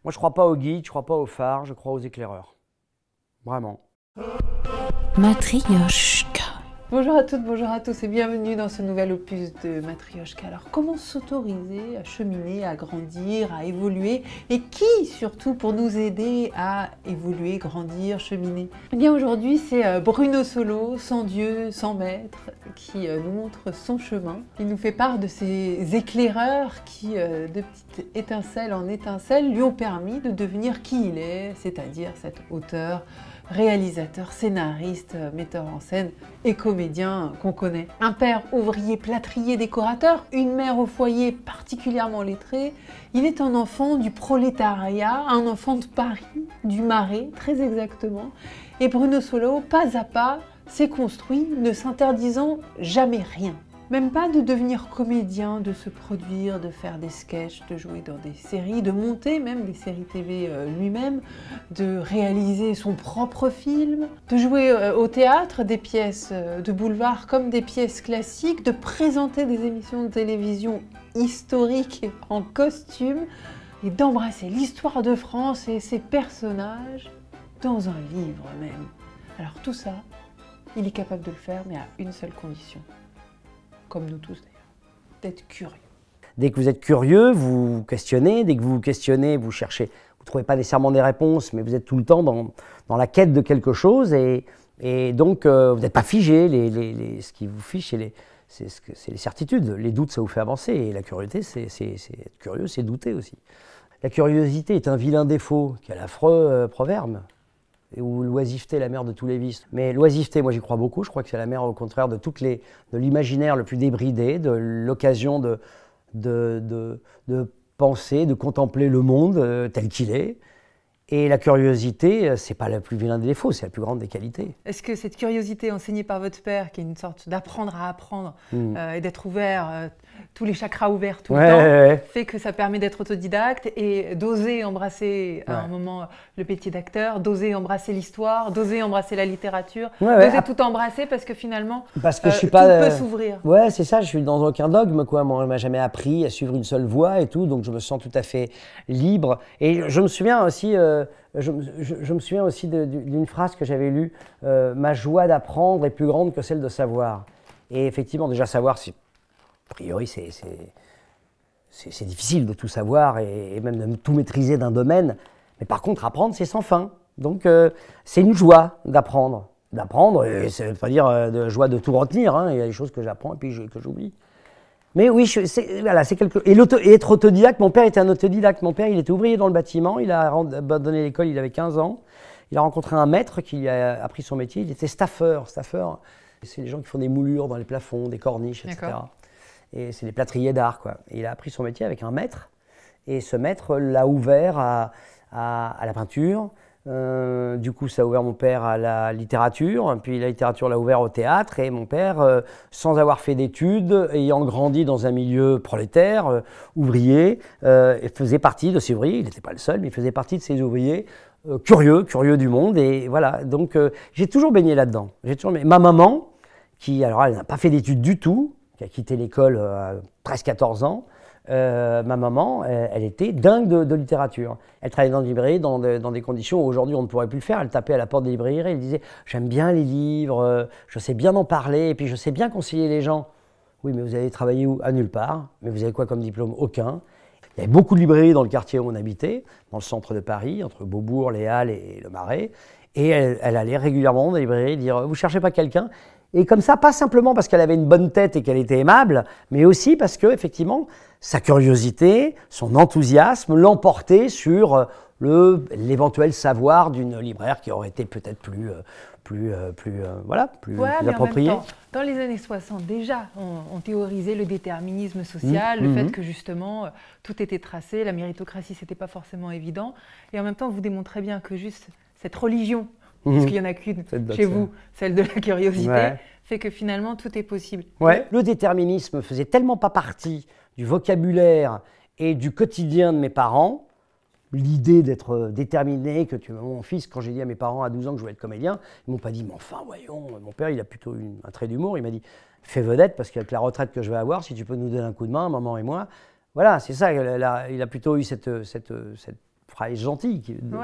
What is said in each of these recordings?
Moi, je ne crois pas aux guides, je ne crois pas aux phares, je crois aux éclaireurs. Vraiment. Matryoshka. Bonjour à toutes, bonjour à tous et bienvenue dans ce nouvel opus de Matryoshka. Alors comment s'autoriser à cheminer, à grandir, à évoluer et qui surtout pour nous aider à évoluer, grandir, cheminer? Eh bien aujourd'hui c'est Bruno Solo, sans Dieu, sans maître, qui nous montre son chemin. Il nous fait part de ces éclaireurs qui, de petites étincelles en étincelles, lui ont permis de devenir qui il est, c'est-à-dire cet auteur, réalisateur, scénariste, metteur en scène et comédien qu'on connaît. Un père ouvrier, plâtrier, décorateur, une mère au foyer particulièrement lettrée. Il est un enfant du prolétariat, un enfant de Paris, du Marais, très exactement. Et Bruno Solo, pas à pas, s'est construit, ne s'interdisant jamais rien. Même pas de devenir comédien, de se produire, de faire des sketchs, de jouer dans des séries, de monter même des séries TV lui-même, de réaliser son propre film, de jouer au théâtre des pièces de boulevard comme des pièces classiques, de présenter des émissions de télévision historiques en costume et d'embrasser l'histoire de France et ses personnages dans un livre même. Alors tout ça, il est capable de le faire mais à une seule condition. Comme nous tous d'ailleurs, d'être curieux. Dès que vous êtes curieux, vous vous questionnez. Dès que vous vous questionnez, vous cherchez. Vous ne trouvez pas nécessairement des réponses, mais vous êtes tout le temps dans la quête de quelque chose. Et donc, vous n'êtes pas figé. Ce qui vous fiche, c'est les certitudes. Les doutes, ça vous fait avancer. Et la curiosité, c'est être curieux, c'est douter aussi. La curiosité est un vilain défaut, quel affreux proverbe. Ou l'oisiveté, la mère de tous les vices. Mais l'oisiveté, moi j'y crois beaucoup, je crois que c'est la mère au contraire de l'imaginaire le plus débridé, de l'occasion de penser, de contempler le monde tel qu'il est. Et la curiosité, c'est pas le plus vilain des défauts, c'est la plus grande des qualités. Est-ce que cette curiosité enseignée par votre père, qui est une sorte d'apprendre à apprendre et d'être ouvert, tous les chakras ouverts tout le temps, fait que ça permet d'être autodidacte et d'oser embrasser à un moment le métier d'acteur, d'oser embrasser l'histoire, d'oser embrasser la littérature, d'oser tout embrasser parce que finalement tout peut s'ouvrir. Ouais, c'est ça, je suis dans aucun dogme, quoi. Moi, on ne m'a jamais appris à suivre une seule voie et tout, donc je me sens tout à fait libre. Et je me souviens aussi... Je me souviens aussi d'une phrase que j'avais lue, ma joie d'apprendre est plus grande que celle de savoir. Et effectivement, déjà savoir, a priori, c'est difficile de tout savoir et même de tout maîtriser d'un domaine. Mais par contre, apprendre, c'est sans fin. Donc, c'est une joie d'apprendre. Et ça ne veut pas dire de joie de tout retenir. Hein. Il y a des choses que j'apprends et puis que j'oublie. Mais oui, c'est quelque... Et être autodidacte, mon père était un autodidacte. Mon père, il était ouvrier dans le bâtiment, il a abandonné l'école, il avait 15 ans. Il a rencontré un maître qui lui a appris son métier, il était staffeur. Staffeur, c'est les gens qui font des moulures dans les plafonds, des corniches, etc. Et c'est des plâtriers d'art, quoi. Et il a appris son métier avec un maître, et ce maître l'a ouvert à la peinture. Du coup, ça a ouvert mon père à la littérature, puis la littérature l'a ouvert au théâtre, et mon père, sans avoir fait d'études, ayant grandi dans un milieu prolétaire, ouvrier, faisait partie de ces ouvriers, il n'était pas le seul, mais il faisait partie de ces ouvriers curieux du monde, et voilà, donc j'ai toujours baigné là-dedans. Ma maman, qui, alors elle n'a pas fait d'études du tout, qui a quitté l'école à presque 14 ans, ma maman, elle était dingue de littérature. Elle travaillait dans une librairie dans des conditions où aujourd'hui on ne pourrait plus le faire. Elle tapait à la porte des librairies, elle disait « J'aime bien les livres, je sais bien en parler et puis je sais bien conseiller les gens. » Oui, mais vous avez travaillé où? À nulle part. Mais vous avez quoi comme diplôme? Aucun. Il y avait beaucoup de librairies dans le quartier où on habitait, dans le centre de Paris, entre Beaubourg, les Halles et le Marais. Et elle allait régulièrement dans les librairies dire « Vous cherchez pas quelqu'un ?» Et comme ça, pas simplement parce qu'elle avait une bonne tête et qu'elle était aimable, mais aussi parce que, effectivement, sa curiosité, son enthousiasme l'emportait sur l'éventuel savoir d'une libraire qui aurait été peut-être plus approprié. En même temps, dans les années 60, déjà, on théorisait le déterminisme social, le fait que justement, tout était tracé, la méritocratie, c'était pas forcément évident. Et en même temps, vous démontrez bien que juste cette religion, parce qu'il n'y en a qu'une chez vous, celle de la curiosité, fait que finalement tout est possible. Le déterminisme faisait tellement pas partie du vocabulaire et du quotidien de mes parents, l'idée d'être déterminé, mon fils, quand j'ai dit à mes parents à 12 ans que je voulais être comédien, ils m'ont pas dit, mais enfin voyons, mon père il a plutôt un trait d'humour, il m'a dit, fais vedette parce qu'avec la retraite que je vais avoir, si tu peux nous donner un coup de main, maman et moi, voilà, c'est ça, il a plutôt eu cette phrase gentille,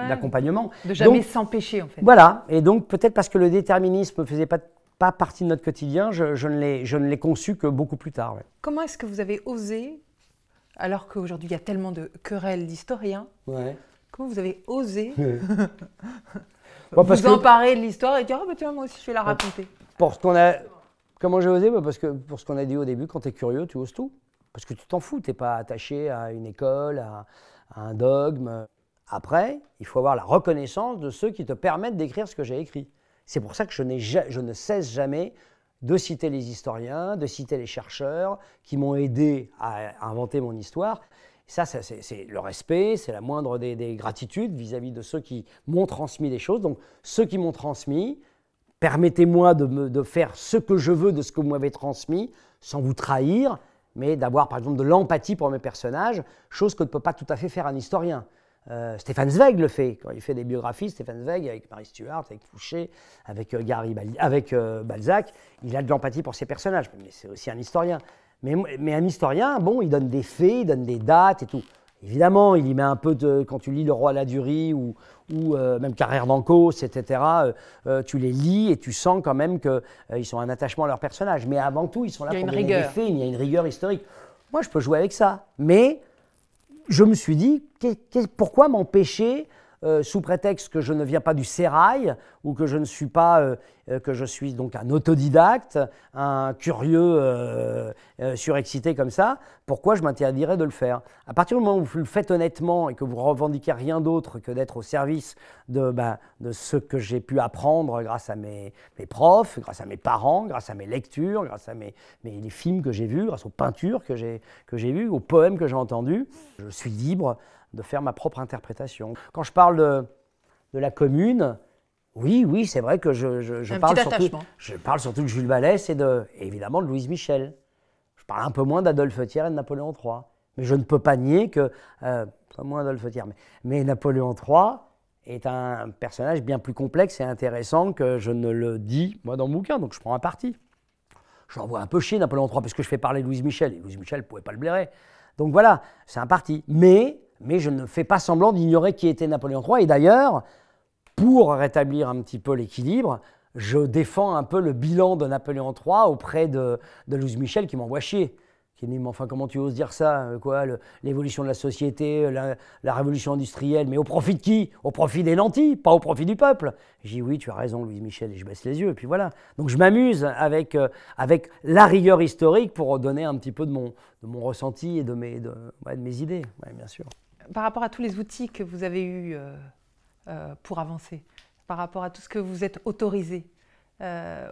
d'accompagnement. De jamais s'empêcher en fait. Voilà, et donc peut-être parce que le déterminisme ne faisait pas partie de notre quotidien, je ne l'ai conçu que beaucoup plus tard. Ouais. Comment est-ce que vous avez osé, alors qu'aujourd'hui il y a tellement de querelles d'historiens, comment vous avez osé vous emparer de l'histoire et dire « oh, bah, tiens, moi aussi je vais la raconter ». Comment j'ai osé? Parce que pour ce qu'on a dit au début, quand tu es curieux, tu oses tout. Parce que tu t'en fous, tu n'es pas attaché à une école, à un dogme. Après, il faut avoir la reconnaissance de ceux qui te permettent d'écrire ce que j'ai écrit. C'est pour ça que je ne cesse jamais de citer les historiens, de citer les chercheurs qui m'ont aidé à inventer mon histoire. Ça, c'est le respect, c'est la moindre des gratitudes vis-à-vis de ceux qui m'ont transmis des choses. Donc, ceux qui m'ont transmis, permettez-moi de faire ce que je veux de ce que vous m'avez transmis, sans vous trahir, mais d'avoir, par exemple, de l'empathie pour mes personnages, chose que ne peut pas tout à fait faire un historien. Stéphane Zweig le fait. Quand il fait des biographies, Stéphane Zweig, avec Marie Stuart, avec Fouché, avec Balzac, il a de l'empathie pour ses personnages. Mais c'est aussi un historien. Mais un historien, bon, il donne des faits, il donne des dates et tout. Évidemment, il y met un peu de... Quand tu lis Le Roi Ladurie ou même Carrère d'Ancos, etc., tu les lis et tu sens quand même qu'ils ont un attachement à leur personnage. Mais avant tout, ils sont là pour donner des faits, il y a une rigueur historique. Moi, je peux jouer avec ça. Mais je me suis dit, pourquoi m'empêcher sous prétexte que je ne viens pas du sérail ou que je ne suis pas, que je suis donc un autodidacte, un curieux surexcité comme ça, pourquoi je m'interdirais de le faire? À partir du moment où vous le faites honnêtement et que vous revendiquez rien d'autre que d'être au service de ce que j'ai pu apprendre grâce à mes profs, grâce à mes parents, grâce à mes lectures, grâce à les films que j'ai vus, grâce aux peintures que j'ai vues, aux poèmes que j'ai entendus, je suis libre de faire ma propre interprétation. Quand je parle de la commune, oui, c'est vrai que je parle surtout de Jules Vallès et évidemment de Louise Michel. Je parle un peu moins d'Adolphe Thiers et de Napoléon III. Mais je ne peux pas nier que, pas moins Adolphe Thiers, mais Napoléon III est un personnage bien plus complexe et intéressant que je ne le dis, moi, dans mon bouquin, donc je prends un parti. J'en vois un peu chier Napoléon III parce que je fais parler Louise Michel, et Louise Michel ne pouvait pas le blairer. Donc voilà, c'est un parti. Mais je ne fais pas semblant d'ignorer qui était Napoléon III. Et d'ailleurs, pour rétablir un petit peu l'équilibre, je défends un peu le bilan de Napoléon III auprès de Louise Michel qui m'envoie chier. Qui dit, mais enfin, comment tu oses dire ça? L'évolution de la société, la révolution industrielle, mais au profit de qui? Au profit des nantis, pas au profit du peuple. Je dis, oui, tu as raison, Louise Michel, et je baisse les yeux, et puis voilà. Donc je m'amuse avec la rigueur historique pour donner un petit peu de mon ressenti et de mes idées, ouais, bien sûr. Par rapport à tous les outils que vous avez eus pour avancer, par rapport à tout ce que vous êtes autorisé,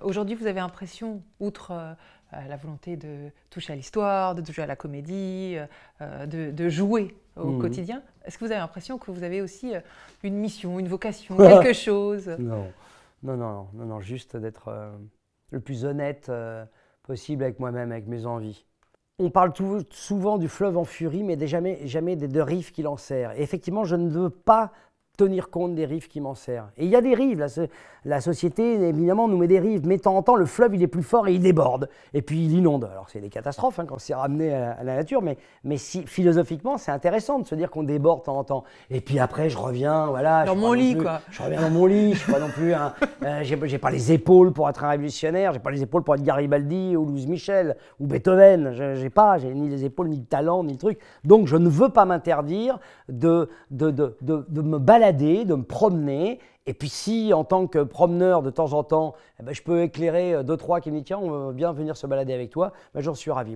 aujourd'hui vous avez l'impression, outre la volonté de toucher à l'histoire, de toucher à la comédie, de jouer au quotidien, est-ce que vous avez l'impression que vous avez aussi une mission, une vocation, quelque chose? Non, juste d'être le plus honnête possible avec moi-même, avec mes envies. On parle souvent du fleuve en furie, mais jamais de rives qui l'enserrent. Et effectivement, je ne veux pas tenir compte des rives qui m'en servent. Et il y a des rives, la société évidemment nous met des rives, mais de temps en temps le fleuve il est plus fort et il déborde, et puis il inonde. Alors c'est des catastrophes quand c'est ramené à la nature, mais philosophiquement c'est intéressant de se dire qu'on déborde de temps en temps. Et puis après je reviens, voilà. Dans mon lit quoi. Je reviens dans mon lit, je suis pas non plus j'ai pas les épaules pour être un révolutionnaire, j'ai pas les épaules pour être Garibaldi ou Louise Michel ou Beethoven, j'ai ni les épaules, ni le talent, ni le truc. Donc je ne veux pas m'interdire de me balader, de me promener, et puis si en tant que promeneur de temps en temps je peux éclairer 2-3 qui me disent tiens on veut bien venir se balader avec toi, j'en suis ravi.